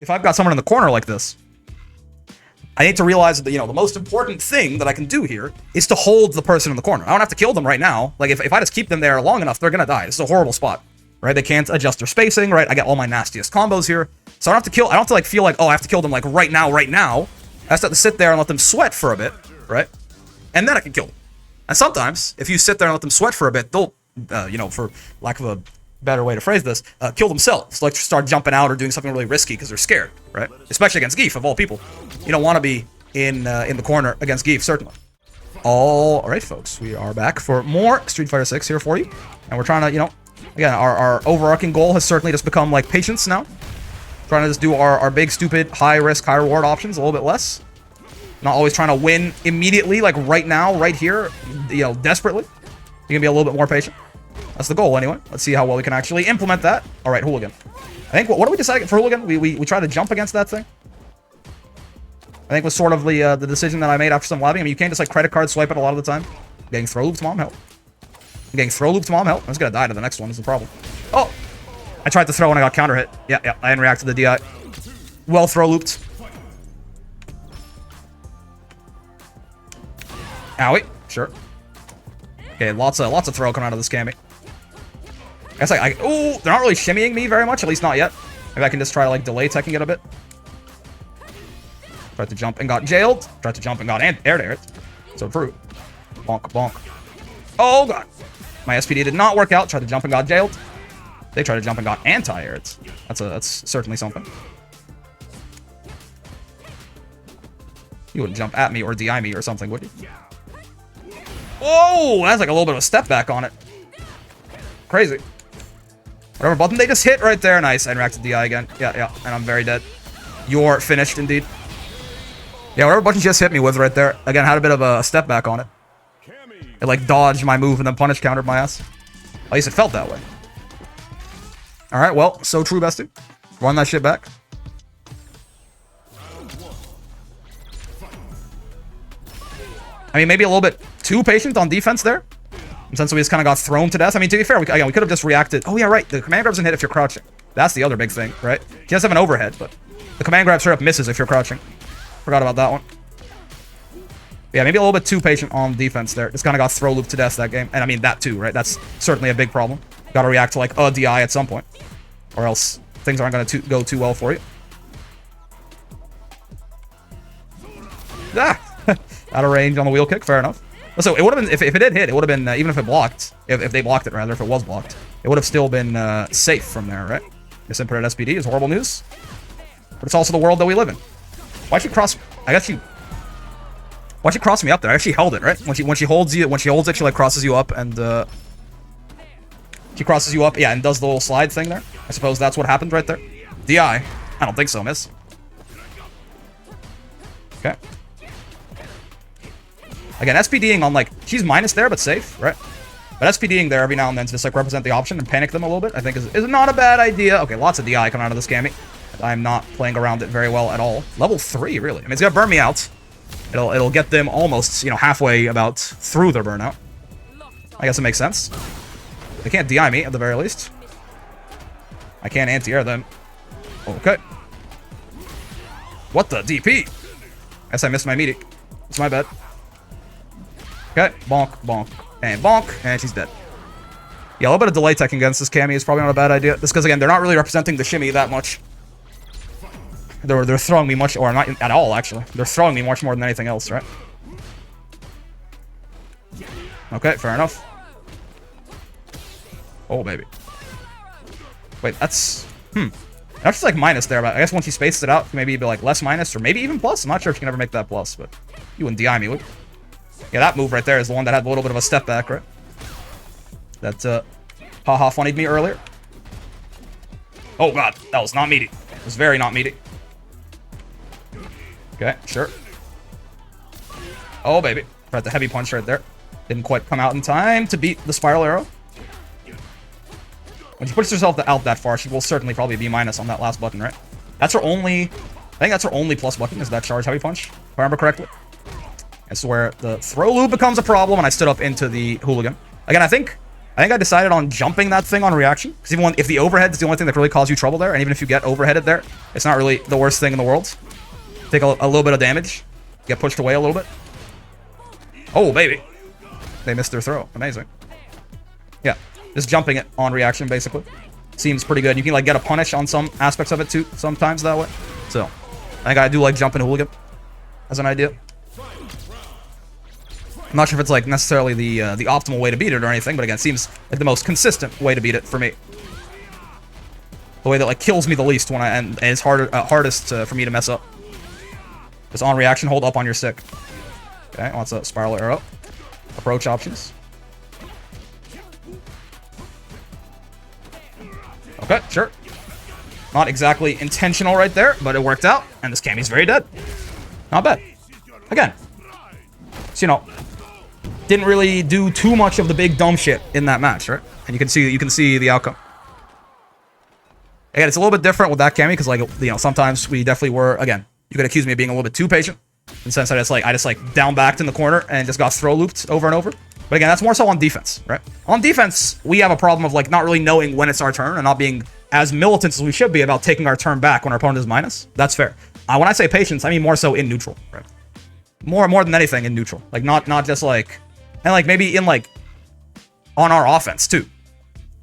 if I've got someone in the corner like this, I need to realize that, the most important thing that I can do here is to hold the person in the corner. I don't have to kill them right now. Like, if I just keep them there long enough, they're gonna die. This is a horrible spot, right? They can't adjust their spacing, right? I get all my nastiest combos here. So I don't have to, like, feel like, oh, I have to kill them, like, right now. I just have to sit there and let them sweat for a bit, right? And then I can kill them. And sometimes, if you sit there and let them sweat for a bit, they'll, for lack of a better way to phrase this, kill themselves. Like, start jumping out or doing something really risky because they're scared, right? Especially against Zangief, of all people. You don't want to be in the corner against Zangief, certainly. All right, folks, we are back for more Street Fighter 6 here for you. And we're trying to, again, our overarching goal has certainly just become, like, patience now. Trying to just do our big, stupid, high-risk, high-reward options a little bit less. Not always trying to win immediately, like right now, right here, desperately. You can be a little bit more patient. That's the goal, anyway. Let's see how well we can actually implement that. All right, Hooligan. I think, what do we decide for Hooligan? We tried to jump against that thing. I think was sort of the decision that I made after some labbing. I mean, you can't just, like, credit card swipe it a lot of the time. I'm getting throw looped, mom, help. I'm getting throw looped, mom, help. I'm just gonna die to the next one, is the problem. Oh! I tried to throw and I got counter hit. Yeah, I didn't react to the DI. Well throw looped. Owie. Sure. Okay, lots of throw coming out of this Cammy. I guess ooh, they're not really shimmying me very much, at least not yet. Maybe I can just try to, like, delay teching it a bit. Tried to jump and got jailed. Tried to jump and got air-aired. So true. Bonk, bonk. Oh, God. My SPD did not work out. Tried to jump and got jailed. They tried to jump and got anti-aired. That's certainly something. You wouldn't jump at me or DI me or something, would you? Whoa! That's like a little bit of a step back on it. Crazy. Whatever button they just hit right there. Nice. I interacted DI again. Yeah. And I'm very dead. You're finished, indeed. Yeah, whatever button you just hit me with right there. Again, had a bit of a step back on it. It, like, dodged my move and then punish countered my ass. At least it felt that way. Alright, well, so true, bestie. Run that shit back. I mean, maybe a little bit too patient on defense there. Since we just kind of got thrown to death. I mean, to be fair, we could have just reacted. Oh, yeah, right. The command grab doesn't hit if you're crouching. That's the other big thing, right? He does have an overhead, but the command grab straight up misses if you're crouching. Forgot about that one. Yeah, maybe a little bit too patient on defense there. Just kind of got throw looped to death that game. And I mean, that too, right? That's certainly a big problem. Got to react to, like, a DI at some point. Or else things aren't going to go too well for you. Ah! Out of range on the wheel kick. Fair enough. So it would have been, if it did hit, it would have been, even if it blocked, if they blocked it, rather, if it was blocked, it would have still been safe from there, right? Misinputted SPD is horrible news. But it's also the world that we live in. Why'd you cross... Why'd you cross me up there? I actually held it, right? When she holds it, she, like, crosses you up and, she crosses you up, yeah, and does the little slide thing there. I suppose that's what happened right there. DI. I don't think so, miss. Okay. Again, SPDing on, like, she's minus there, but safe, right? But SPDing there every now and then to just, like, represent the option and panic them a little bit, I think is not a bad idea. Okay, lots of DI coming out of this Cammy. I'm not playing around it very well at all. Level 3, really. I mean, it's gonna burn me out. It'll get them almost, halfway about through their burnout. I guess it makes sense. They can't DI me, at the very least. I can't anti-air them. Okay. What the DP? Guess I missed my meeting. It's my bad. Okay, bonk, bonk, and she's dead. Yeah, a little bit of delay tech against this Cammy is probably not a bad idea. Just because, again, they're not really representing the shimmy that much. They're throwing me much, or not at all, actually. They're throwing me much more than anything else, right? Okay, fair enough. Oh, baby. Wait, that's... That's just, like, minus there, but I guess once he spaces it out, maybe it'd be, like, less minus, or maybe even plus. I'm not sure if you can ever make that plus, but you wouldn't DI me, would you? Yeah, that move right there is the one that had a little bit of a step back, right? That, haha funnied me earlier. Oh, God, that was not meaty. It was very not meaty. Okay, sure. Oh, baby. Tried the heavy punch right there. Didn't quite come out in time to beat the spiral arrow. When she pushes herself out that far, she will certainly probably be minus on that last button, right? That's her only... I think that's her only plus button, is that charge heavy punch, if I remember correctly. That's where the throw loop becomes a problem, and I stood up into the Hooligan. Again, I think I think I decided on jumping that thing on reaction. Because even if the overhead is the only thing that really causes you trouble there, and even if you get overheaded there, it's not really the worst thing in the world. Take a little bit of damage. Get pushed away a little bit. Oh, baby. They missed their throw. Amazing. Yeah. Just jumping it on reaction, basically. Seems pretty good. You can, like, get a punish on some aspects of it, too, sometimes that way. So, I think I do like jumping Hooligan as an idea. I'm not sure if it's, like, necessarily the optimal way to beat it or anything, but again, it seems like the most consistent way to beat it for me. The way that, like, kills me the least when and is hardest for me to mess up. Just on reaction, hold up on your stick. Okay, wants a spiral arrow. Approach options. Okay, sure. Not exactly intentional right there, but it worked out. And this Cammy's very dead. Not bad. Again. So, you know, didn't really do too much of the big dumb shit in that match, right? And you can see the outcome. Again, it's a little bit different with that Cammy, because, like, you know, sometimes we definitely were, again, you could accuse me of being a little bit too patient. In the sense that I just down backed in the corner and just got throw looped over and over. But again, that's more so on defense, right? On defense, we have a problem of, like, not really knowing when it's our turn and not being as militant as we should be about taking our turn back when our opponent is minus. That's fair. When I say patience, I mean more so in neutral, right? More than anything in neutral. Like, not just, like... And, like, maybe in, like... On our offense, too.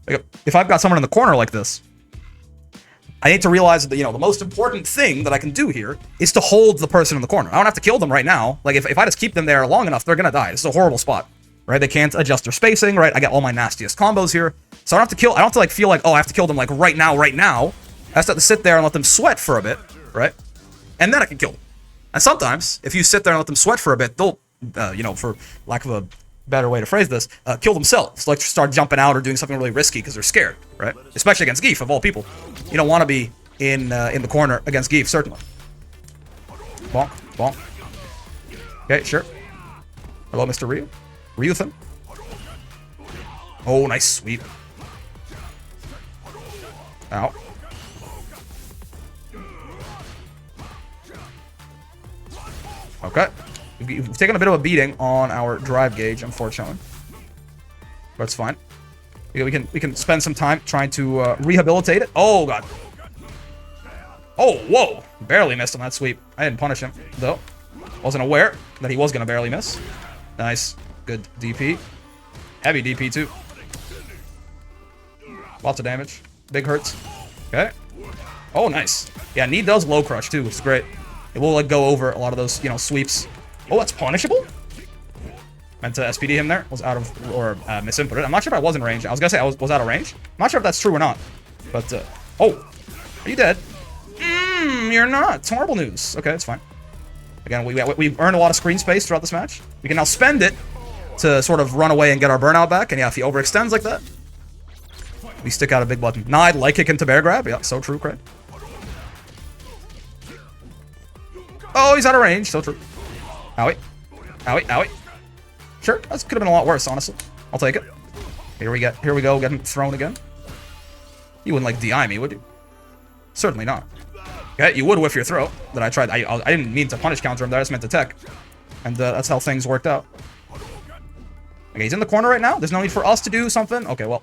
Like, if I've got someone in the corner like this, I need to realize that, you know, the most important thing that I can do here is to hold the person in the corner. I don't have to kill them right now. Like, if I just keep them there long enough, they're gonna die. This is a horrible spot, right? They can't adjust their spacing, right? I get all my nastiest combos here. So I don't have to, like, feel like, oh, I have to kill them, like, right now. I just have to sit there and let them sweat for a bit, right? And then I can kill them. And sometimes, if you sit there and let them sweat for a bit, they'll, you know, for lack of a better way to phrase this, kill themselves. Like, start jumping out or doing something really risky because they're scared, right? Especially against Zangief, of all people. You don't want to be in the corner against Zangief, certainly. Bonk, bonk. Okay, sure. Hello, Mr. Ryu. Ryu-than. Oh, nice sweep. Ow. Okay. We've taken a bit of a beating on our drive gauge, unfortunately. But it's fine. We can spend some time trying to rehabilitate it. Oh, God. Oh, whoa. Barely missed on that sweep. I didn't punish him, though. Wasn't aware that he was going to barely miss. Nice. Good DP. Heavy DP, too. Lots of damage. Big hurts. Okay. Oh, nice. Yeah, knee does low crush, too, which is great. It will, like, go over a lot of those, you know, sweeps. Oh, that's punishable? Meant to SPD him there. Was out of, or misinputted. I'm not sure if I was in range. I was gonna say I was out of range. I'm not sure if that's true or not. But, oh. Are you dead? You're not. It's horrible news. Okay, that's fine. Again, we've earned a lot of screen space throughout this match. We can now spend it to sort of run away and get our burnout back. And yeah, if he overextends like that, we stick out a big button. Nah, I'd like kick into bear grab. Yeah, so true, Craig. Oh, he's out of range. So true. Owie. Owie, owie. Sure, that could have been a lot worse, honestly. I'll take it. Here we go, getting thrown again. You wouldn't, like, DI me, would you? Certainly not. Okay, you would whiff your throw. That I tried. I didn't mean to punish counter him there, I just meant to tech. And that's how things worked out. Okay, he's in the corner right now. There's no need for us to do something. Okay, well.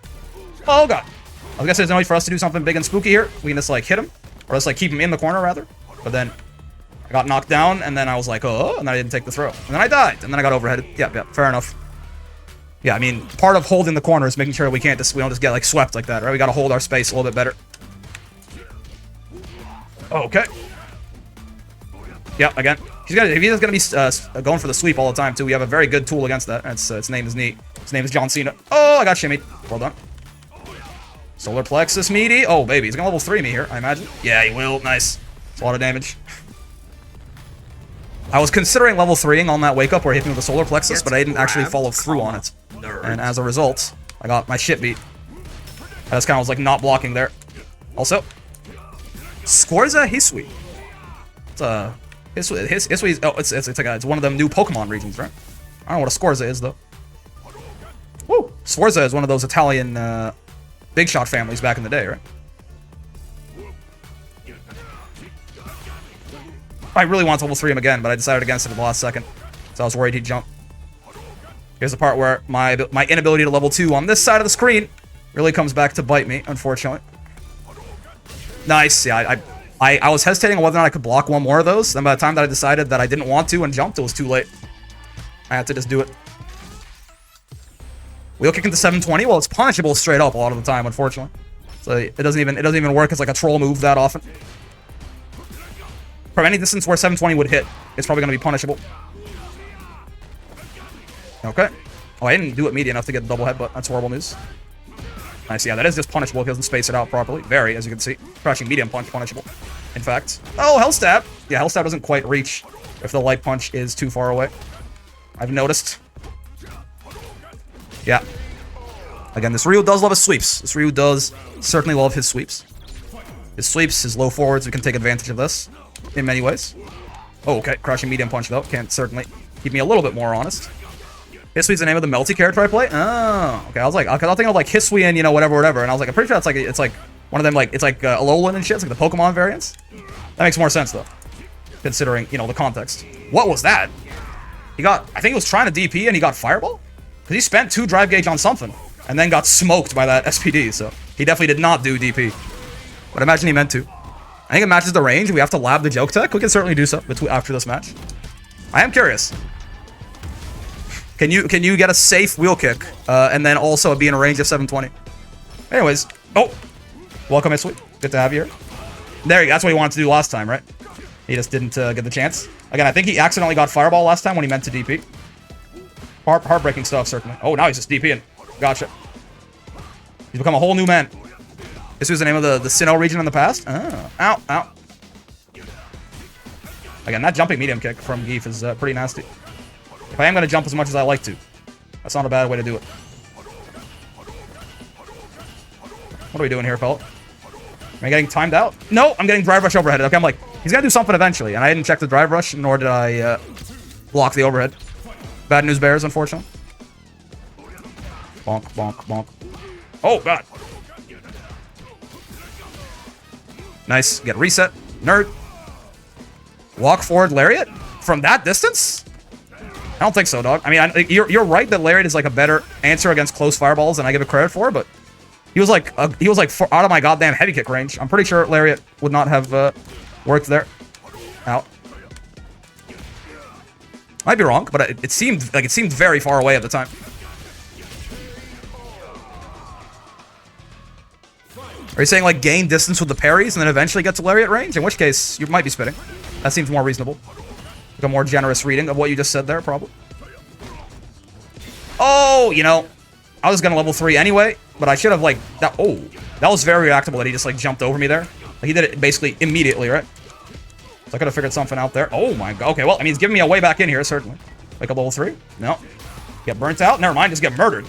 Oh, God. I was gonna say there's no need for us to do something big and spooky here. We can just, like, hit him. Or just, like, keep him in the corner, rather. But then I got knocked down, and then I was like, oh, and then I didn't take the throw. And then I died, and then I got overheaded. Yeah, fair enough. Yeah, I mean, part of holding the corner is making sure we don't just get, like, swept like that, right? We gotta hold our space a little bit better. Okay. Yeah, again. If he's gonna be going for the sweep all the time, too, we have a very good tool against that. Its name is neat. Its name is John Cena. Oh, I got shimmied. Well done. Solar plexus meaty. Oh, baby. He's gonna level 3 me here, I imagine. Yeah, he will. Nice. It's a lot of damage. I was considering level 3ing on that wake up where he hit me with the solar plexus, but I didn't actually follow through on it. And as a result, I got my shit beat. I just kind of was like not blocking there. Also, Scorza Hisui. It's Hisui's. Oh, it's one of them new Pokemon regions, right? I don't know what a Scorza is though. Woo! Sforza is one of those Italian big shot families back in the day, right? I really want to level 3 him again, but I decided against it at the last second. So I was worried he'd jump. Here's the part where my inability to level 2 on this side of the screen really comes back to bite me, unfortunately. Nice. Yeah, I was hesitating on whether or not I could block one more of those. Then by the time that I decided that I didn't want to and jumped, it was too late. I had to just do it. Wheel kick into 720. Well, it's punishable straight up a lot of the time, unfortunately. So it doesn't even work as like a troll move that often. From any distance where 720 would hit, it's probably going to be punishable. Okay. Oh, I didn't do it meaty enough to get the double headbutt. That's horrible news. Nice. Yeah, that is just punishable if he doesn't space it out properly. Very, as you can see. Crashing medium punch, punishable. In fact. Oh, Hell Stab. Yeah, Hell Stab doesn't quite reach if the light punch is too far away. I've noticed. Yeah. Again, this Ryu does love his sweeps. This Ryu does certainly love his sweeps. His sweeps, his low forwards, we can take advantage of this in many ways. Oh, okay. Crashing medium punch, though. Can't certainly keep me a little bit more honest. Hissui's the name of the melty character I play? Oh, okay. I was thinking of like Hisui and, you know, whatever. And I was like, I'm pretty sure it's like one of them, like, it's like Alolan and shit. It's like the Pokemon variants. That makes more sense, though. Considering, you know, the context. What was that? I think he was trying to DP and he got Fireball? Because he spent 2 drive gauge on something. And then got smoked by that SPD, so he definitely did not do DP. But I imagine he meant to. I think it matches the range. We have to lab the joke tech. We can certainly do so after this match. I am curious. Can you get a safe wheel kick and then also be in a range of 720? Anyways, oh, welcome Hisui. Good to have you here. There you go. That's what he wanted to do last time, right? He just didn't get the chance. Again, I think he accidentally got Fireball last time when he meant to DP. Heartbreaking stuff, certainly. Oh, now he's just DPing. Gotcha. He's become a whole new man. This was the name of the Sinnoh region in the past. Oh, ow, ow. Again, that jumping medium kick from Geef is pretty nasty. If I am going to jump as much as I like to, that's not a bad way to do it. What are we doing here, fella? Am I getting timed out? No, I'm getting drive rush overheaded. Okay, I'm like, he's going to do something eventually, and I didn't check the drive rush, nor did I block the overhead. Bad news bears, unfortunately. Bonk, bonk, bonk. Oh, God. Nice. Get reset. Nerd. Walk forward Lariat? From that distance? I don't think so, dog. I mean, you're right that Lariat is like a better answer against close fireballs than I give it credit for, but he was like out of my goddamn heavy kick range. I'm pretty sure Lariat would not have worked there. Out. Might be wrong, but it seemed very far away at the time. Are you saying like gain distance with the parries and then eventually get to Lariat range? In which case, you might be spitting. That seems more reasonable. Like a more generous reading of what you just said there, probably. Oh, you know, I was gonna level 3 anyway, but I should have like that. Oh, that was very reactable that he just like jumped over me there. Like he did it basically immediately, right? So I could have figured something out there. Oh my god. Okay, well, I mean, he's giving me a way back in here, certainly. Wake up level 3? No. Get burnt out? Never mind, just get murdered.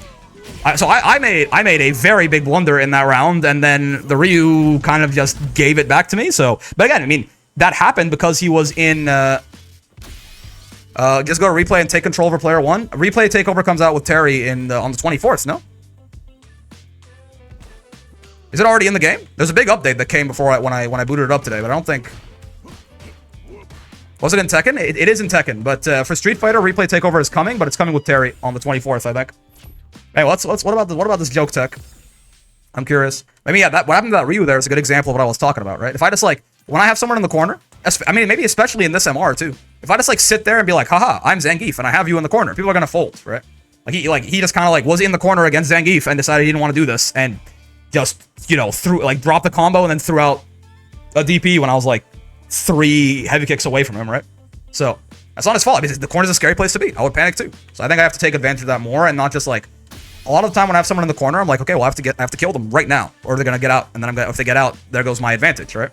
So I made a very big blunder in that round, and then the Ryu kind of just gave it back to me. So, but again, I mean, that happened because he was in. Just go to replay and take control over player 1. Replay takeover comes out with Terry on the 24th. No, is it already in the game? There's a big update that came before when I booted it up today, but I don't think. Was it in Tekken? It is in Tekken, but for Street Fighter, replay takeover is coming, but it's coming with Terry on the 24th, I think. Hey, what about this joke tech? I'm curious. I mean, yeah, what happened to that Ryu there is a good example of what I was talking about, right? If I just like, when I have someone in the corner, I mean, maybe especially in this MR too. If I just like sit there and be like, haha, I'm Zangief and I have you in the corner, people are gonna fold, right? He just kind of like was in the corner against Zangief and decided he didn't want to do this and just, you know, dropped the combo and then threw out a DP when I was like 3 heavy kicks away from him, right? So that's not his fault. I mean, the corner's a scary place to be. I would panic too. So I think I have to take advantage of that more and not just like. A lot of the time when I have someone in the corner, I'm like, okay, well, I have to kill them right now, or they're gonna get out, and then if they get out, there goes my advantage, right?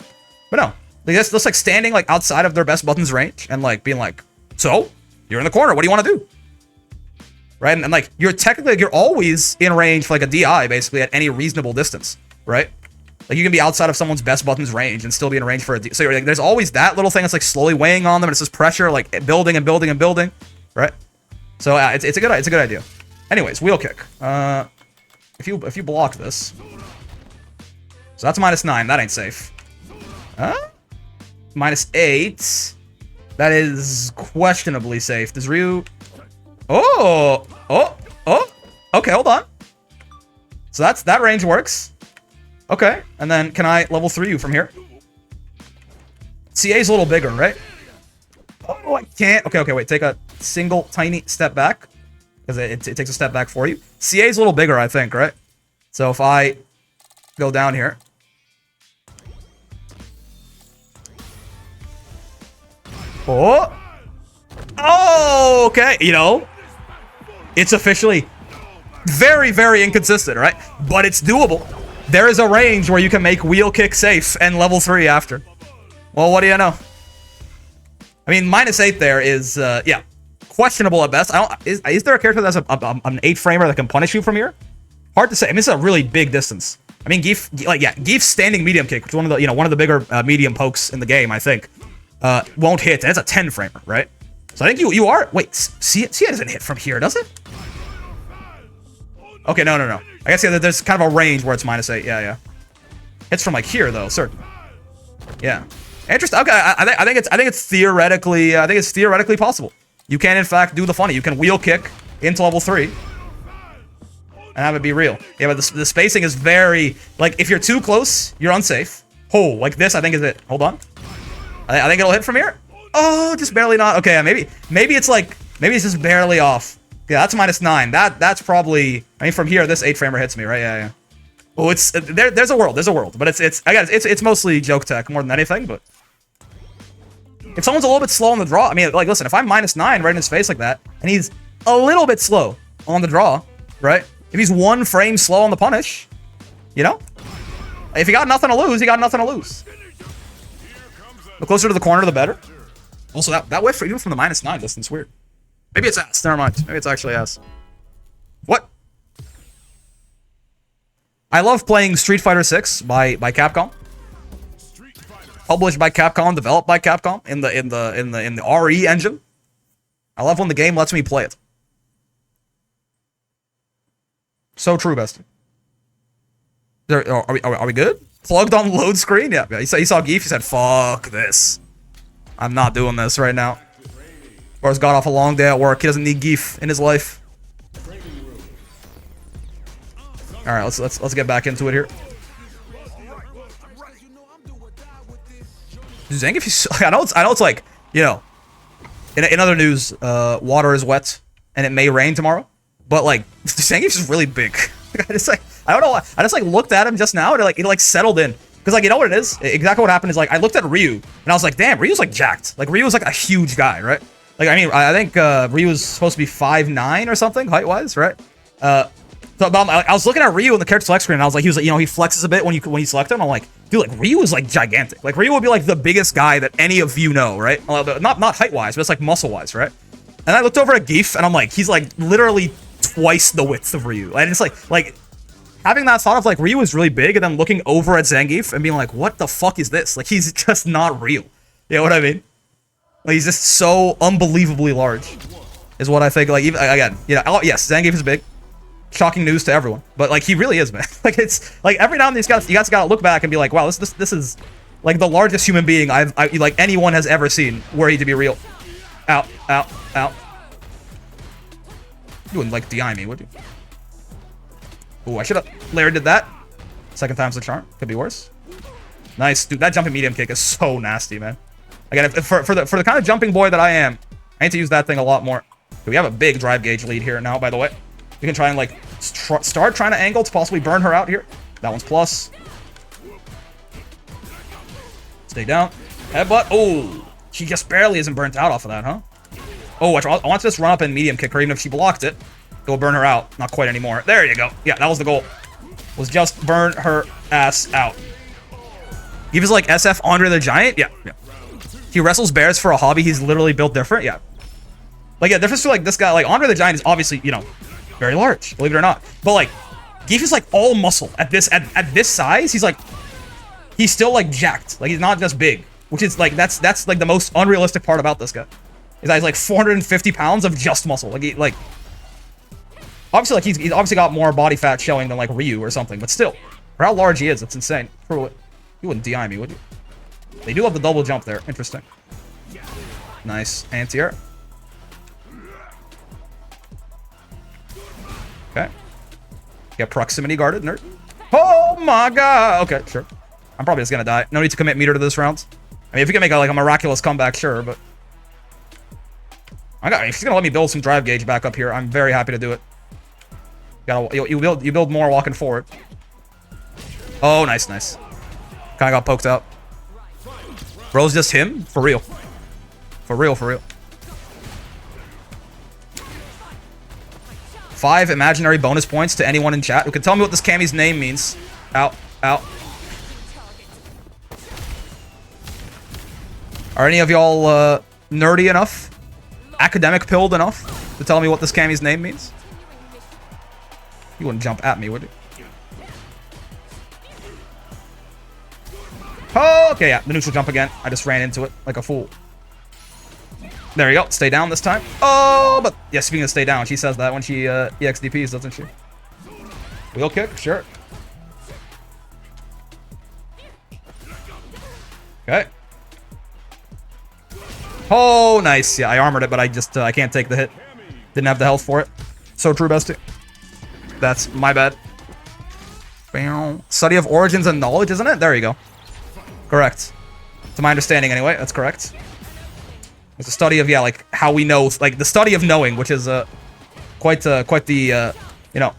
But no, that's like standing like outside of their best buttons range and like being like, so you're in the corner, what do you want to do, right? And like you're always in range for like a DI basically at any reasonable distance, right? Like you can be outside of someone's best buttons range and still be in range for a so you're like, there's always that little thing that's like slowly weighing on them, and it's just pressure like building and building and building, right? So it's a good idea. Anyways, wheel kick. If you block this, so that's -9. That ain't safe. -8. That is questionably safe. Does Ryu Oh, oh, oh. Okay, hold on. So that range works. Okay, and then can I level 3 you from here? CA's a little bigger, right? Oh, I can't. Okay, wait. Take a single tiny step back. Because it takes a step back for you. CA's a little bigger, I think, right? So if I go down here. Oh. Oh, okay. You know, it's officially very, very inconsistent, right? But it's doable. There is a range where you can make wheel kick safe and level 3 after. Well, what do you know? I mean, -8 there is, yeah, questionable at best. Is there a character that's an 8-framer that can punish you from here? Hard to say. I mean, this is a really big distance. I mean, Gief's standing medium kick, which is one of the bigger medium pokes in the game, I think, won't hit. And it's a 10-framer, right? So I think you are. Wait, see it doesn't hit from here, does it? Okay, no. I guess yeah, there's kind of a range where it's -8. Yeah. Hits from like here though, certainly. Yeah. Interesting. Okay, I think it's theoretically possible. You can in fact do the funny. You can wheel kick into level 3 and have it be real. Yeah, but the spacing is very like if you're too close, you're unsafe. Oh, like this, I think is it. Hold on. I think it'll hit from here. Oh, just barely not. Okay, maybe it's just barely off. Yeah, that's -9. That's probably. I mean, from here, this 8-framer hits me, right? Yeah. Oh, it's there's a world, but it's mostly joke tech more than anything. But if someone's a little bit slow on the draw, I mean, like, listen, if I'm -9 right in his face like that, and he's a little bit slow on the draw, right? If he's 1 frame slow on the punish, you know, if he got nothing to lose, he got nothing to lose. The closer to the corner, the better. Also, that whiff even from the -9 distance, weird. Maybe it's ass. Never mind. Maybe it's actually ass. What? I love playing Street Fighter 6 by Capcom. Published by Capcom, developed by Capcom in the RE engine. I love when the game lets me play it. So true, bestie. Are we good? Plugged on load screen? Yeah. He saw Gief. He said, "Fuck this. I'm not doing this right now." Or has got off a long day at work. He doesn't need Gief in his life. All right, let's get back into it here. Zangief, I know it's like, you know, in other news, water is wet and it may rain tomorrow, but like Zangief's just really big. I don't know why. I just like looked at him just now and it settled in. Because, like, you know what it is? Exactly what happened is, like, I looked at Ryu, and I was like, damn, Ryu's, like, jacked. Like, Ryu's, like, a huge guy, right? Like, I mean, I think Ryu's supposed to be 5'9" or something, height-wise, right? So I was looking at Ryu on the character select screen, and I was like, he was like, you know, he flexes a bit when you select him. I'm like, dude, like, Ryu is, like, gigantic. Like, Ryu would be, like, the biggest guy that any of you know, right? Not height-wise, but it's, like, muscle-wise, right? And I looked over at Gief, and I'm like, he's, like, literally twice the width of Ryu. And it's, like... Having that thought of, like, Ryu is really big, and then looking over at Zangief and being like, what the fuck is this? Like, he's just not real. You know what I mean? Like, he's just so unbelievably large, is what I think. Like, even, again, you know, yes, Zangief is big. Shocking news to everyone. But, like, he really is, man. Like, it's, like, every now and then you guys gotta look back and be like, wow, this is, like, the largest human being like, anyone has ever seen, were he to be real. Out. You wouldn't, like, DI me, would you? Ooh, I should have layered that. Second time's the charm. Could be worse. Nice, dude. That jumping medium kick is so nasty, man. Again, for the kind of jumping boy that I am, I need to use that thing a lot more. We have a big drive gauge lead here now, by the way. You can try and, like, start trying to angle to possibly burn her out here. That one's plus. Stay down. Headbutt. Oh, she just barely isn't burnt out off of that, huh? Oh, I want to just run up and medium kick her, even if she blocked it. Go burn her out. Not quite anymore. There you go. Yeah, that was the goal. Was just burn her ass out. He was like SF Andre the Giant? Yeah. He wrestles bears for a hobby. He's literally built different. Yeah. Like, yeah, difference to, like, this guy. Like, Andre the Giant is obviously, you know, very large. Believe it or not. But, like, Gief is, like, all muscle. At this size, he's, like, he's still, like, jacked. Like, he's not just big. Which is, like, that's like, the most unrealistic part about this guy. Is that he's, like, 450 pounds of just muscle. Like, obviously, like, he's obviously got more body fat showing than, like, Ryu or something, but still, for how large he is, it's insane. You wouldn't DI me, would you? They do have the double jump there. Interesting. Nice. Anti-air. Okay. Get proximity guarded, nerd. Oh my god! Okay, sure. I'm probably just gonna die. No need to commit meter to this round. I mean, if you can make like a miraculous comeback, sure, but... if he's gonna let me build some drive gauge back up here, I'm very happy to do it. You build more walking forward. Oh, nice, nice. Kinda got poked out. Bro's just him? For real. For real, for real. 5 imaginary bonus points to anyone in chat who can tell me what this Cammy's name means. Out, out. Are any of y'all nerdy enough? Academic pilled enough to tell me what this Cammy's name means? You wouldn't jump at me, would you? Oh, okay, yeah, the neutral jump again. I just ran into it like a fool. There you go. Stay down this time. Oh, but yeah, speaking of stay down, she says that when she EXDPs, doesn't she? Wheel kick, sure. Okay. Oh, nice. Yeah, I armored it, but I just I can't take the hit. Didn't have the health for it. So true, bestie. That's my bad. Study of origins and knowledge, isn't it? There you go. Correct. To my understanding, anyway. That's correct. It's a study of, yeah, like, how we know, like, the study of knowing, which is, quite the, you know,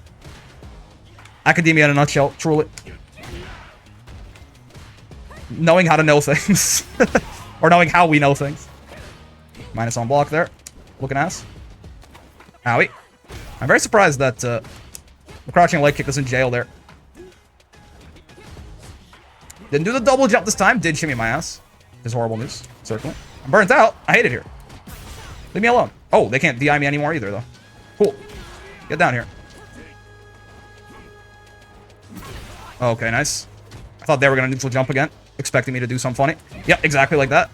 academia in a nutshell, truly. Knowing how to know things. Or knowing how we know things. Minus on block there. Looking ass. Owie. I'm very surprised that, the crouching leg kick is in jail there. Didn't do the double jump this time. Did shimmy my ass. Is horrible news. Certainly. I'm burnt out. I hate it here. Leave me alone. Oh, they can't DI me anymore either, though. Cool. Get down here. Okay, nice. I thought they were going to neutral jump again. Expecting me to do something funny. Yep, exactly like that.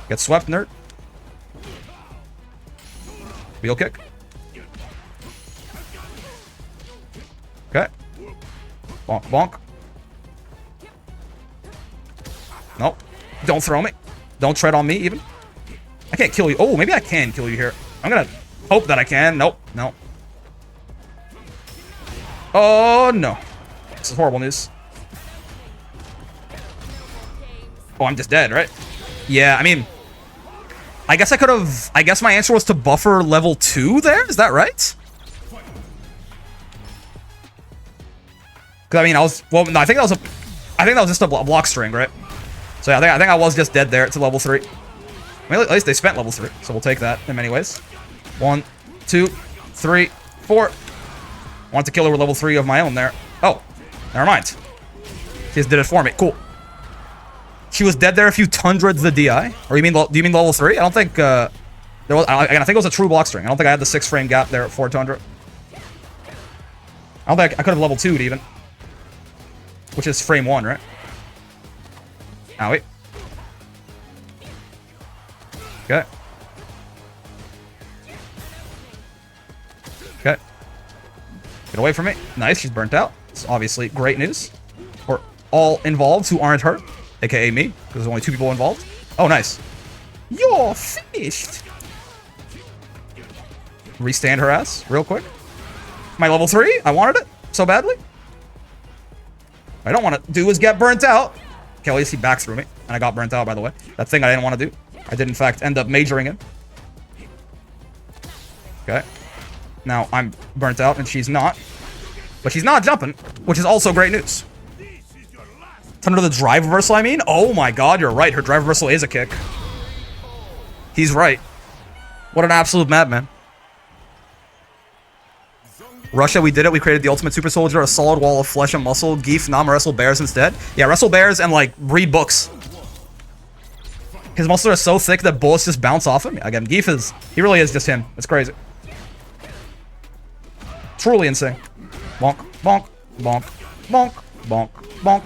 Get swept, nerd. Wheel kick. Okay. Bonk, bonk. Nope. Don't throw me. Don't tread on me, even. I can't kill you. Oh, maybe I can kill you here. I'm gonna hope that I can. Nope. No. Oh, no. This is horrible news. Oh, I'm just dead, right? Yeah, I mean... I guess I could have... I guess my answer was to buffer level 2 there? Is that right? Because, I mean, I was... Well, no, I think that was a... I think that was just a block string, right? So yeah, I think I was just dead there to level 3. I mean, at least they spent level 3, so we'll take that in many ways. 1, 2, 3, 4. Wanted to kill her with level 3 of my own there. Oh, never mind. She just did it for me. Cool. She was dead there if you tundred the DI. Or do you mean level 3? I don't think there was. I think it was a true block string. I don't think I had the 6 frame gap there at 4 tundra. I don't think I could have level 2'd even, which is frame 1, right? Owie. Okay. Okay. Get away from me. Nice, she's burnt out. It's obviously great news for all involved who aren't her, aka me, because there's only 2 people involved. Oh, nice. You're finished. Restand her ass real quick. My level 3? I wanted it so badly. What I don't want to do is get burnt out. Okay, at least he back through me, and I got burnt out, by the way. That thing I didn't want to do. I did, in fact, end up majoring in. Okay. Now, I'm burnt out, and she's not. But she's not jumping, which is also great news. Under the drive reversal, I mean? Oh my god, you're right. Her drive reversal is a kick. He's right. What an absolute madman. Russia, we did it. We created the ultimate super soldier, a solid wall of flesh and muscle. Geef, Nam, wrestle bears instead. Yeah, wrestle bears and, like, read books. His muscles are so thick that bullets just bounce off him. Again, Geef is... He really is just him. It's crazy. Truly insane. Bonk, bonk, bonk, bonk, bonk, bonk.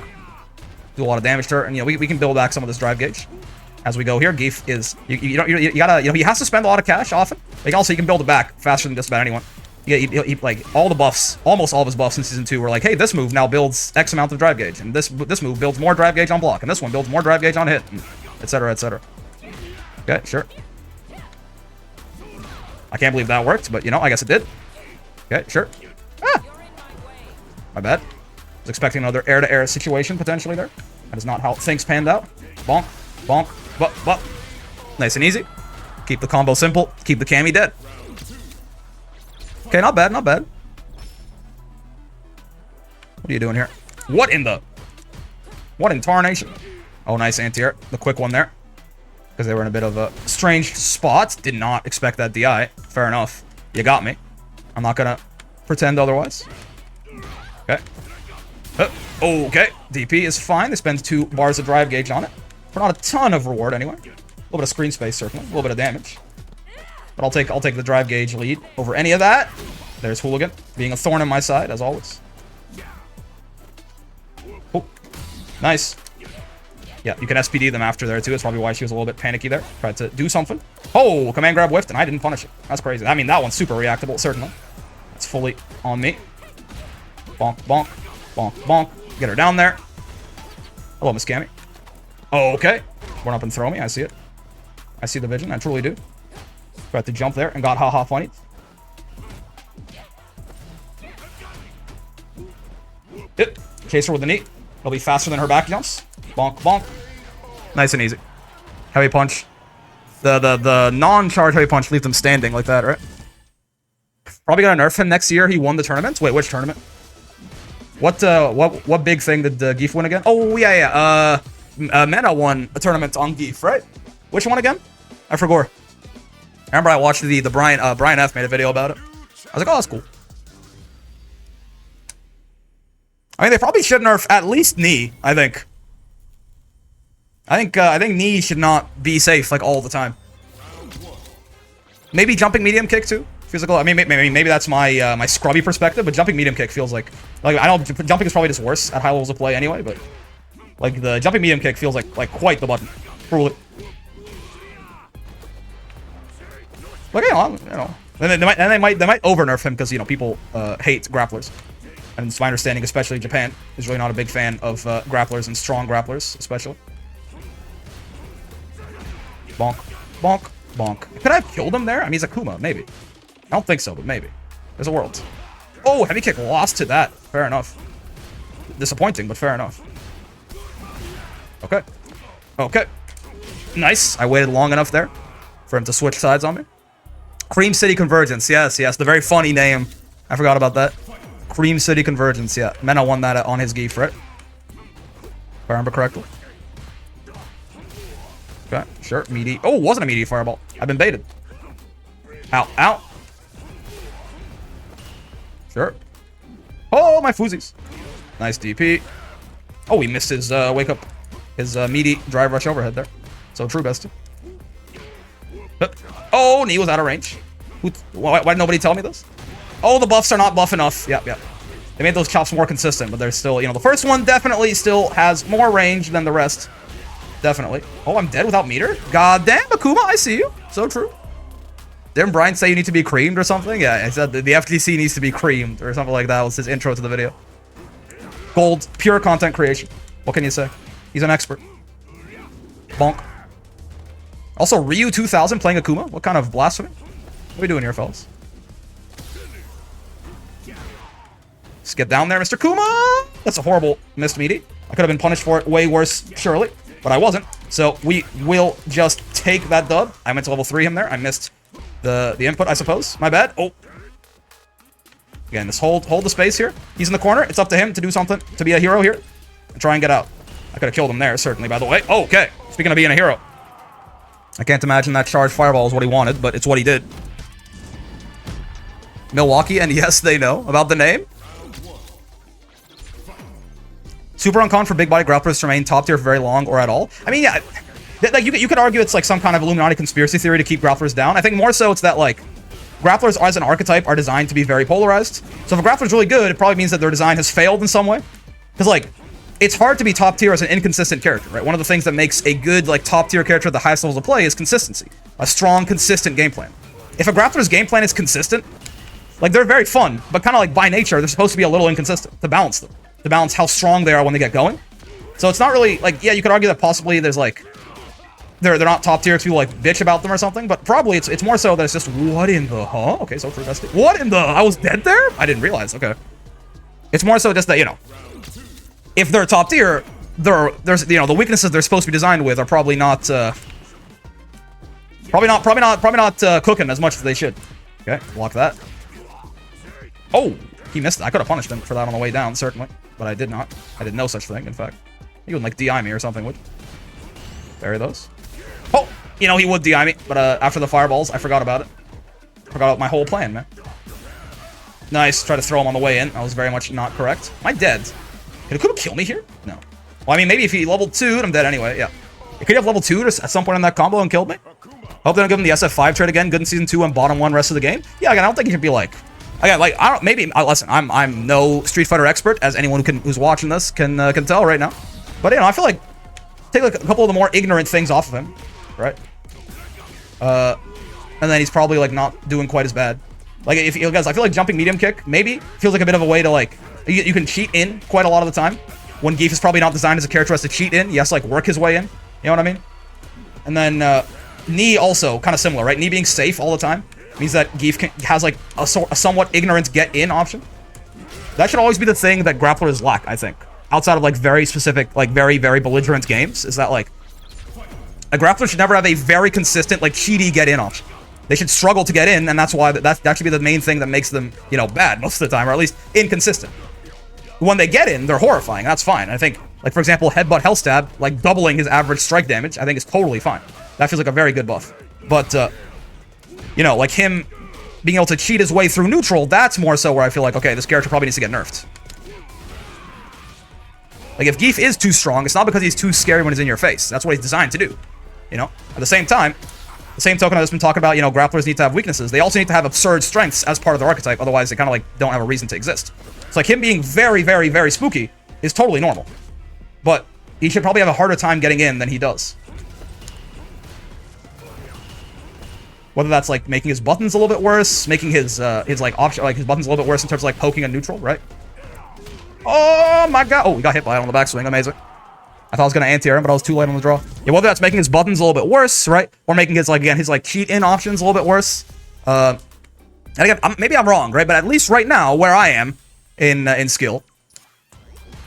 Do a lot of damage to her. And, you know, we can build back some of this drive gauge as we go here. Geef is... You gotta... You know, he has to spend a lot of cash often. But also, you can build it back faster than just about anyone. He, like, all the buffs, almost all of his buffs in Season 2 were like, hey, this move now builds X amount of drive gauge, and this move builds more drive gauge on block, and this one builds more drive gauge on hit, etc., etc. Okay, sure. I can't believe that worked, but, you know, I guess it did. Okay, sure. Ah! My bad. Was expecting another air-to-air situation potentially there. That is not how things panned out. Bonk, bonk, bop. Nice and easy. Keep the combo simple. Keep the Cammy dead. Okay, not bad, not bad. What are you doing here? What in the... What in tarnation? Oh, nice anti-air. The quick one there. Because they were in a bit of a strange spot. Did not expect that DI. Fair enough. You got me. I'm not gonna pretend otherwise. Okay. Okay. DP is fine. They spend 2 bars of drive gauge on it. For not a ton of reward anyway. A little bit of screen space, certainly. A little bit of damage. But I'll take the drive gauge lead over any of that. There's Hooligan. Being a thorn in my side, as always. Oh. Nice. Yeah, you can SPD them after there, too. That's probably why she was a little bit panicky there. Tried to do something. Oh, command grab whiffed, and I didn't punish it. That's crazy. I mean, that one's super reactable, certainly. That's fully on me. Bonk, bonk, bonk, bonk. Get her down there. Hello, Miss Cammy. Oh, okay. Run up and throw me. I see it. I see the vision. I truly do. Tried to jump there and got haha funny. Hit. Chase her with the knee. It'll be faster than her back jumps. Bonk, bonk. Nice and easy. Heavy punch. The non-charge heavy punch leaves them standing like that, right? Probably gonna nerf him next year. He won the tournament. Wait, which tournament? What big thing did Zangief win again? Oh yeah. Mena won a tournament on Zangief, right? Which one again? I forgot. I remember I watched the Brian F made a video about it. I was like, oh, that's cool. I mean, they probably should nerf at least knee. I think knee should not be safe like all the time. Maybe jumping medium kick too. Physical. I mean, maybe that's my my scrubby perspective, but jumping medium kick feels like I don't. Jumping is probably just worse at high levels of play anyway. But like the jumping medium kick feels like quite the button. Truly. But you know, and they might over nerf him because you know people hate grapplers, and it's my understanding, especially Japan is really not a big fan of grapplers and strong grapplers, especially. Bonk, bonk, bonk. Could I have killed him there? I mean, he's Akuma, maybe. I don't think so, but maybe. There's a world. Oh, heavy kick lost to that. Fair enough. Disappointing, but fair enough. Okay. Okay. Nice. I waited long enough there for him to switch sides on me. Cream City Convergence. Yes, yes. The very funny name. I forgot about that. Cream City Convergence. Yeah. Mena won that on his Zangief, right? If I remember correctly. Okay. Sure. Meaty. Oh, it wasn't a meaty fireball. I've been baited. Ow. Ow. Sure. Oh, my foozies. Nice DP. Oh, he missed his wake up. His meaty drive rush overhead there. So true, bestie. Oh, knee was out of range. Why did nobody tell me this? Oh, the buffs are not buff enough. Yep, yep. They made those chops more consistent, but they're still, you know, the first one definitely still has more range than the rest. Definitely. Oh, I'm dead without meter? God damn, Akuma, I see you. So true. Didn't Brian say you need to be creamed or something? Yeah, I said the FTC needs to be creamed or something like that was his intro to the video. Gold, pure content creation. What can you say? He's an expert. Bonk. Also, Ryu 2000 playing Akuma? What kind of blasphemy? What are we doing here, fellas? Just get down there, Mr. Kuma! That's a horrible missed meaty. I could have been punished for it way worse, surely. But I wasn't. So we will just take that dub. I meant to level 3 him there. I missed the input, I suppose. My bad. Oh. Again, just hold the space here. He's in the corner. It's up to him to do something, to be a hero here. And try and get out. I could have killed him there, certainly, by the way. Oh, okay. Speaking of being a hero. I can't imagine that charged fireball is what he wanted, but it's what he did. Milwaukee, and yes, they know about the name. Super uncommon for big body grapplers to remain top tier for very long or at all. I mean, yeah, like you could argue it's like some kind of Illuminati conspiracy theory to keep grapplers down. I think more so it's that like grapplers as an archetype are designed to be very polarized. So if a grappler's really good, it probably means that their design has failed in some way. Because like, it's hard to be top tier as an inconsistent character, right? One of the things that makes a good like top tier character at the highest levels of play is consistency. A strong, consistent game plan. If a grappler's game plan is consistent, like they're very fun, but kind of like by nature, they're supposed to be a little inconsistent to balance them. To balance how strong they are when they get going. So it's not really like, yeah, you could argue that possibly there's like they're not top tier to like bitch about them or something, but probably it's more so that it's just what in the Okay, so for best. What in the I was dead there? I didn't realize. Okay. It's more so just that, you know, if they're top tier, there's you know, the weaknesses they're supposed to be designed with are probably not cooking as much as they should. Okay, block that. Oh, he missed it. I could have punished him for that on the way down, certainly, but I did not. I did no such thing, in fact. He would like DI me or something, would bury those. Oh, you know, he would DI me, but after the fireballs, I forgot about it. Forgot about my whole plan, man. Nice, try to throw him on the way in. I was very much not correct. Am I dead? Could he kill me here? No. Well, I mean, maybe if he level 2'd, I'm dead anyway, yeah. Could he have level 2'd at some point in that combo and killed me? Hope they don't give him the SF5 trade again. Good in Season 2 and bottom 1 rest of the game. Yeah, again, I don't think he should be like... Again, like, I don't... Maybe... listen, I'm no Street Fighter expert, as anyone who's watching this can tell right now. But, you know, I feel like... Take like a couple of the more ignorant things off of him, right? And then he's probably like not doing quite as bad. Like if you guys, I feel like jumping medium kick maybe feels like a bit of a way to like you can cheat in quite a lot of the time. When Zangief is probably not designed as a character has to cheat in, he has to like work his way in. You know what I mean? And then Knee also kind of similar, right? Knee being safe all the time means that Zangief has like a somewhat ignorant get in option. That should always be the thing that grapplers lack, I think. Outside of like very specific, like very belligerent games, is that like a grappler should never have a very consistent like cheaty get in option. They should struggle to get in, and that's why that should be the main thing that makes them, you know, bad most of the time, or at least inconsistent. When they get in, they're horrifying. That's fine. I think, like for example, headbutt hell stab, like doubling his average strike damage, I think is totally fine. That feels like a very good buff. But you know, like him being able to cheat his way through neutral, that's more so where I feel like, okay, this character probably needs to get nerfed. Like, if Zangief is too strong, it's not because he's too scary when he's in your face. That's what he's designed to do, you know? At the same time, the same token I've just been talking about, you know, grapplers need to have weaknesses. They also need to have absurd strengths as part of their archetype, otherwise they kind of, like, don't have a reason to exist. It's like him being very spooky is totally normal. But he should probably have a harder time getting in than he does. Whether that's, like, making his buttons a little bit worse, making his like, option, like, his buttons a little bit worse in terms of, like, poking a neutral, right? Oh my god. Oh, we got hit by it on the backswing. Amazing. I thought I was going to anti-air him, but I was too late on the draw. Yeah, whether that's making his buttons a little bit worse, right? Or making his, like, again, his, like, cheat-in options a little bit worse. And again, maybe I'm wrong, right? But at least right now, where I am in skill,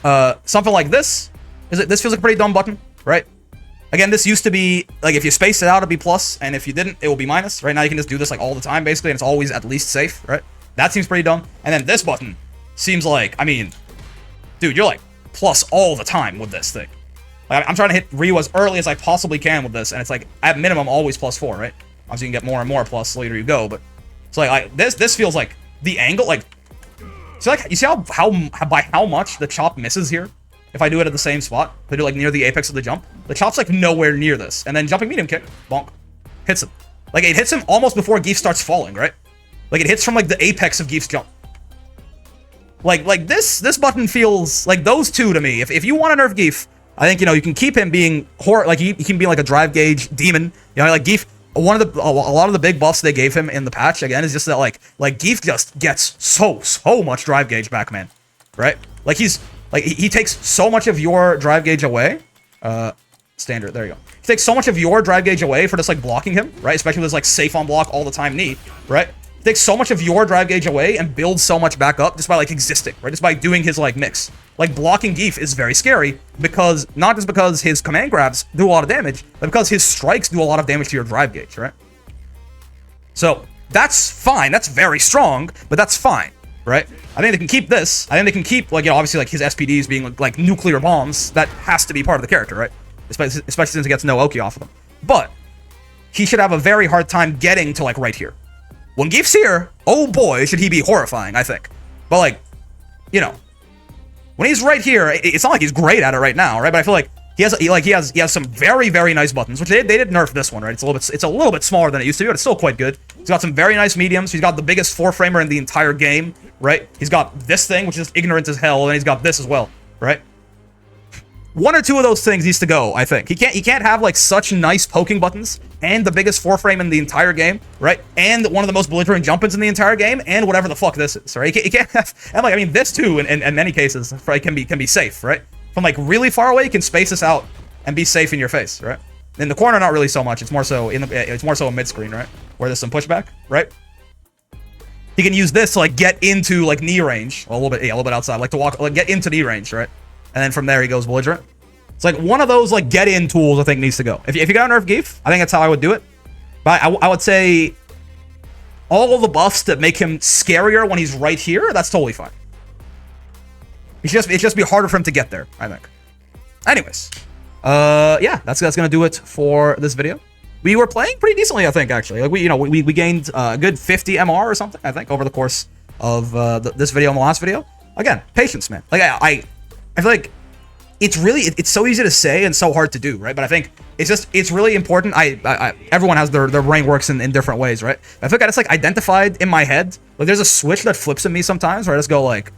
something like this, this feels like a pretty dumb button, right? Again, this used to be, like, if you space it out, it'd be plus, and if you didn't, it will be minus. Right now, you can just do this, like, all the time, basically, and it's always at least safe, right? That seems pretty dumb. And then this button seems like, I mean... Dude, you're like plus all the time with this thing. Like, I'm trying to hit Ryu as early as I possibly can with this, and it's like at minimum always +4, right? Obviously you can get more and more plus the later you go, but it's like this feels like the angle, like you see how by how much the chop misses here. If I do it at the same spot, if I do like near the apex of the jump, the chop's like nowhere near this, and then jumping medium kick, bonk, hits him. Like it hits him almost before Zangief starts falling, right? Like it hits from like the apex of Zangief's jump. Like this button feels like those two to me. If you want to nerf Zangief, I think, you know, you can keep him being like he can be like a drive gauge demon. You know, like Zangief, a lot of the big buffs they gave him in the patch again is just that like Zangief just gets so much drive gauge back, man. Right? Like he takes so much of your drive gauge away. Standard, there you go. He takes so much of your drive gauge away for just like blocking him, right? Especially with his like safe on block all the time knee, right? Takes so much of your drive gauge away and builds so much back up just by like existing, right? Just by doing his like mix. Like blocking Zangief is very scary because not just because his command grabs do a lot of damage, but because his strikes do a lot of damage to your drive gauge, right? So that's fine. That's very strong, but that's fine, right? I think they can keep this. I think they can keep like, you know, obviously like his SPDs being like nuclear bombs. That has to be part of the character, right? Especially since he gets no Oki off of them. But he should have a very hard time getting to like right here. When Zangief's here, oh boy, should he be horrifying, I think. But like, you know, when he's right here, it's not like he's great at it right now, right? But I feel like he has some very nice buttons, which they did nerf this one, right? It's a little bit smaller than it used to be, but it's still quite good. He's got some very nice mediums. He's got the biggest 4-framer in the entire game, right? He's got this thing, which is ignorant as hell, and he's got this as well, right? One or two of those things needs to go, I think. He can't have like such nice poking buttons and the biggest 4-frame in the entire game, right? And one of the most belligerent jump-ins in the entire game, and whatever the fuck this is, right? He can't have, and like, I mean, this too, in many cases, right, can be safe, right? From like really far away, you can space this out and be safe in your face, right? In the corner, not really so much. It's more so a mid screen, right? Where there's some pushback, right? He can use this to like get into like knee range, well, a little bit outside, like to walk, like get into knee range, right? And then from there he goes belligerent. It's like one of those like get in tools I think needs to go. If you got nerf Geef, I think that's how I would do it. But I would say all of the buffs that make him scarier when he's right here, that's totally fine. It's just be harder for him to get there, I think. Anyways, yeah, that's gonna do it for this video. We were playing pretty decently, I think, actually. Like we gained a good 50 MR or something, I think, over the course of this video and the last video. Again, patience, man. Like I feel like it's so easy to say and so hard to do, right? But I think it's really important. Everyone has their brain works in different ways, right? I think I just like identified in my head, like there's a switch that flips in me sometimes where I just go like,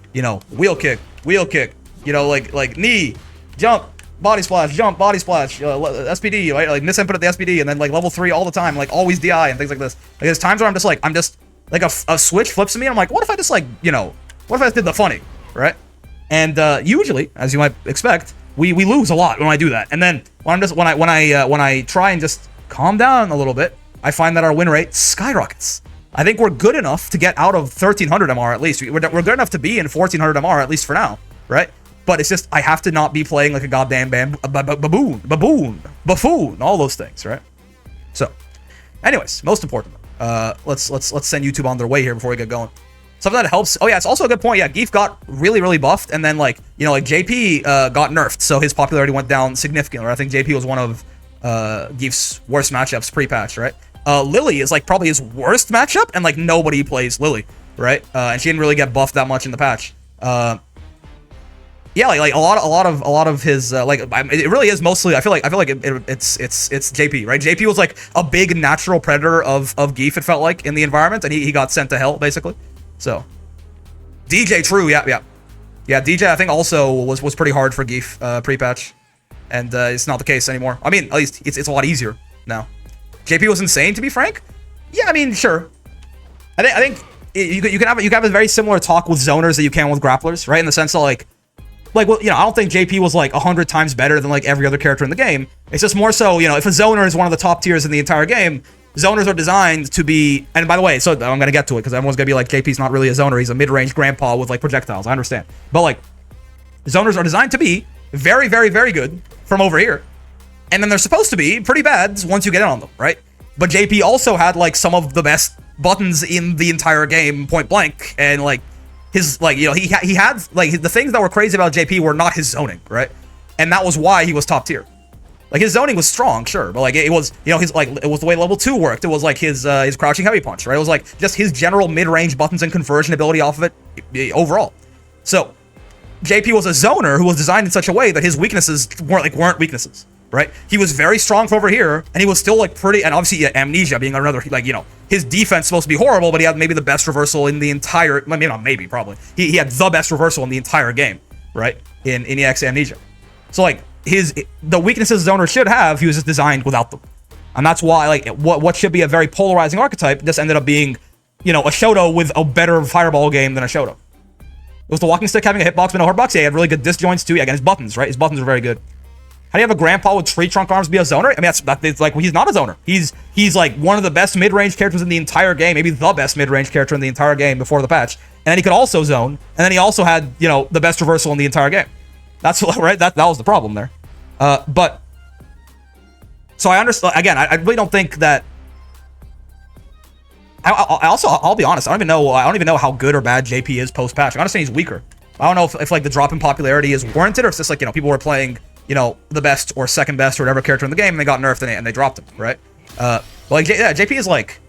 wheel kick, like knee, jump, body splash, jump, body splash, SPD, right? Like misinput at the SPD, and then like level 3 all the time, like always DI and things like this. Like there's times where I'm just like a switch flips in me and I'm like, what if I just like, what if I just did the funny, right? And usually, as you might expect, we lose a lot when I do that. And then when I try and just calm down a little bit, I find that our win rate skyrockets. I think we're good enough to get out of 1300 MR at least. We're good enough to be in 1400 MR at least for now, right? But it's just I have to not be playing like a goddamn buffoon, all those things, right? So, anyways, most important, let's send YouTube on their way here before we get going. Something that helps. Oh yeah, it's also a good point. Yeah, Geef got really buffed, and then like JP got nerfed, so his popularity went down significantly. Right? I think JP was one of Geef's worst matchups pre-patch, right? Lily is like probably his worst matchup, and like nobody plays Lily, right? And she didn't really get buffed that much in the patch. Yeah, like a lot of his it really is mostly. I feel like it's JP, right? JP was like a big natural predator of Geef. It felt like in the environment, and he got sent to hell basically. So, DJ, true, yeah. DJ, I think also was pretty hard for Geef pre-patch, and it's not the case anymore. I mean, at least it's a lot easier now. JP was insane, to be frank. Yeah, I mean, sure. I think you can have a very similar talk with zoners that you can with grapplers, right? In the sense that like well, I don't think JP was like 100 times better than like every other character in the game. It's just more so, if a zoner is one of the top tiers in the entire game, zoners are designed to be, and by the way, so I'm going to get to it because everyone's going to be like, JP's not really a zoner, he's a mid-range grandpa with like projectiles, I understand. But like, zoners are designed to be very good from over here. And then they're supposed to be pretty bad once you get in on them, right? But JP also had like some of the best buttons in the entire game, point blank, and like, his, like, he had, like, the things that were crazy about JP were not his zoning, right? And that was why he was top tier. Like, his zoning was strong, sure, but, like, it was, his, like, it was the way level 2 worked. It was, like, his crouching heavy punch, right? It was, like, just his general mid-range buttons and conversion ability off of it overall. So, JP was a zoner who was designed in such a way that his weaknesses weren't weaknesses, right? He was very strong from over here, and he was still, like, pretty, and obviously amnesia being another, like, his defense supposed to be horrible, but he had maybe the best reversal in the entire, maybe not maybe, probably. He had the best reversal in the entire game, right? In EX Amnesia. So, like, the weaknesses Zoner should have, he was just designed without them. And that's why, like, what should be a very polarizing archetype just ended up being, a Shoto with a better fireball game than a Shoto. It was the walking stick having a hitbox but no hurtbox. Yeah, he had really good disjoints too. Yeah, again, his buttons, right? His buttons were very good. How do you have a grandpa with tree trunk arms be a zoner? I mean, it's like, well, he's not a zoner. He's like one of the best mid-range characters in the entire game, maybe the best mid-range character in the entire game before the patch. And then he could also zone, and then he also had, the best reversal in the entire game. That's right. That was the problem there. But so I understand. Again, I really don't think that. I'll be honest. I don't even know how good or bad JP is post-patch. I understand he's weaker. I don't know if like the drop in popularity is warranted, or if it's just like people were playing the best or second best or whatever character in the game, and they got nerfed and they dropped him, right? But like JP is like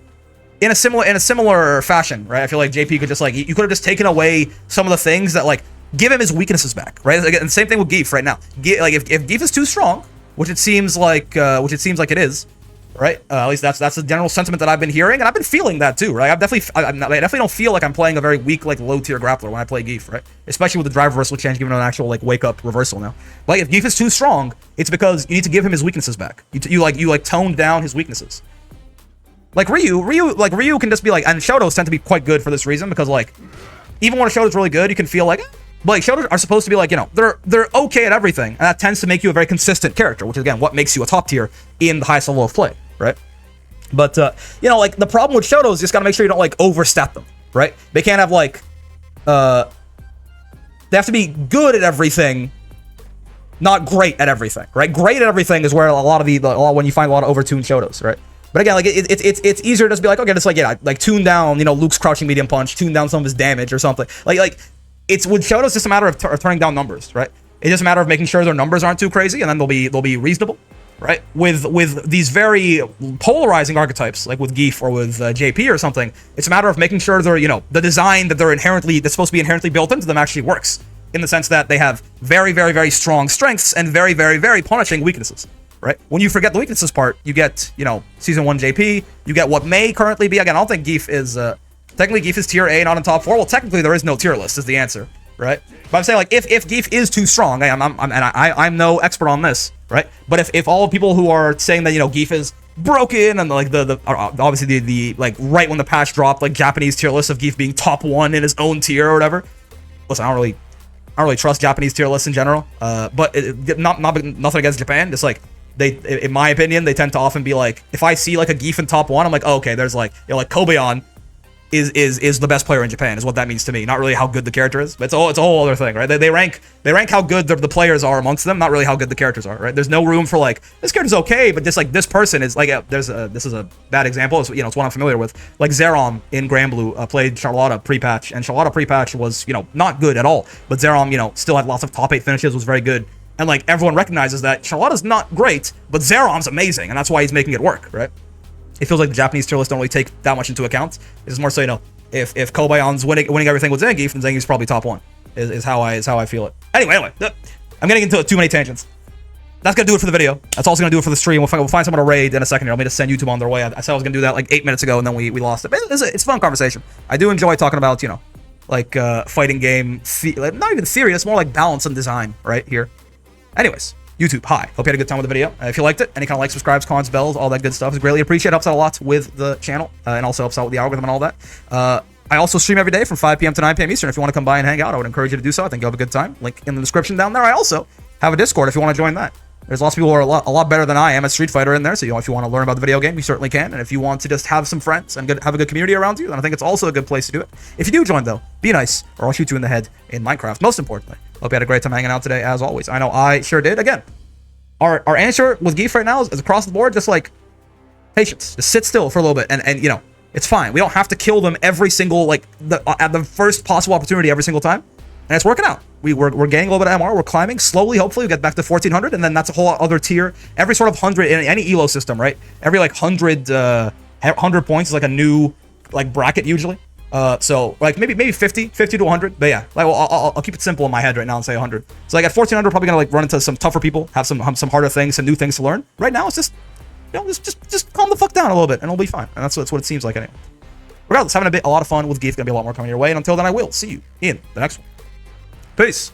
in a similar fashion, right? I feel like JP could just like you could have just taken away some of the things that like give him his weaknesses back, right? Like, and same thing with Geef right now. Like if Geef is too strong, which it seems like it is, right? At least that's the general sentiment that I've been hearing, and I've been feeling that too, right? I definitely don't feel like I'm playing a very weak, like low tier grappler when I play Geef, right? Especially with the drive reversal change giving him an actual like wake up reversal now. Like if Geef is too strong, it's because you need to give him his weaknesses back. You toned down his weaknesses. Like Ryu can just be like, and Shotos tend to be quite good for this reason because like even when a Shoto's really good, you can feel like But like Shadows are supposed to be like, you know, they're okay at everything, and that tends to make you a very consistent character, which is again what makes you a top tier in the highest level of play, right? But you know, like the problem with Shadows, you just gotta make sure you don't like overstep them, right? They can't have like they have to be good at everything, not great at everything, right? Great at everything is where a lot of when you find a lot of overtuned Shadows, right? But again, like it's easier to just be like, okay, just like, yeah, like tune down, you know, Luke's crouching medium punch, tune down some of his damage or something. Like it's with Shadows just a matter of turning down numbers, right? It's just a matter of making sure their numbers aren't too crazy, and then they'll be reasonable, right? With these very polarizing archetypes, like with Geef or with JP or something, it's a matter of making sure they're, you know, the design that that's supposed to be inherently built into them actually works, in the sense that they have very, very, very strong strengths and very, very, very punishing weaknesses, right? When you forget the weaknesses part, you get, you know, Season 1 JP, you get what may currently be, again, I don't think Geef is, technically Geef is tier A, not in top 4. Well, technically there is no tier list, is the answer, right? But I'm saying, like, if Geef is too strong, I'm no expert on this, right? But if all people who are saying that, you know, Geef is broken, and like obviously the like right when the patch dropped, like Japanese tier list of Geef being top 1 in his own tier or whatever. Listen, I don't really trust Japanese tier lists in general. But nothing against Japan. Just like in my opinion, they tend to often be like, if I see like a Geef in top 1, I'm like, oh, okay, there's like, you know, like Kobayan is the best player in Japan, is what that means to me. Not really how good the character is, but it's a whole other thing, right? They rank how good the players are amongst them, not really how good the characters are, right? There's no room for like, this character's okay, but just like this person is like, this is a bad example. It's, you know, it's one I'm familiar with. Like Zerom in Granblue played Charlotta pre-patch, and Charlotta pre-patch was, you know, not good at all, but Zerom, you know, still had lots of top 8 finishes, was very good, and like everyone recognizes that Charlotta's not great, but Zerom's amazing, and that's why he's making it work, right? It feels like the Japanese tier list don't really take that much into account. It's more so, you know, if Kobayan's winning everything with Zangief, then Zangief's probably top 1. Is how I feel it. Anyway, I'm getting into too many tangents. That's gonna do it for the video. That's also gonna do it for the stream. We'll find someone to raid in a second here. I'll just send YouTube on their way. I said I was gonna do that like 8 minutes ago, and then we lost it. But it's a fun conversation. I do enjoy talking about, you know, like fighting game, like, not even theory. It's more like balance and design right here. Anyways. YouTube, hi. Hope you had a good time with the video. If you liked it, any kind of like, subscribes, comments, bells, all that good stuff is greatly appreciated. Helps out a lot with the channel, and also helps out with the algorithm and all that. I also stream every day from 5 p.m. to 9 p.m. Eastern. If you want to come by and hang out, I would encourage you to do so. I think you'll have a good time. Link in the description down there. I also have a Discord if you want to join that. There's lots of people who are a lot better than I am at Street Fighter in there, so, you know, if you want to learn about the video game, you certainly can. And if you want to just have some friends and have a good community around you, then I think it's also a good place to do it. If you do join, though, be nice, or I'll shoot you in the head in Minecraft. Most importantly, hope you had a great time hanging out today, as always. I know I sure did. Again, our answer with Geef right now is across the board, just like patience. Just sit still for a little bit, and you know, it's fine. We don't have to kill them every single, like, at the first possible opportunity every single time, and it's working out. We're gaining a little bit of MR. We're climbing slowly. Hopefully, we get back to 1400, and then that's a whole other tier. Every sort of 100 in any elo system, right? Every like 100 points is like a new like bracket usually. So like maybe 50 to 100, but yeah, like, well, I'll keep it simple in my head right now and say 100. So like at 1400, probably gonna like run into some tougher people, have some harder things, some new things to learn. Right now, it's just, you know, just calm the fuck down a little bit, and it'll be fine. And that's what it seems like anyway. Regardless, having a lot of fun with Geef. Gonna be a lot more coming your way, and until then, I will see you in the next one. Peace.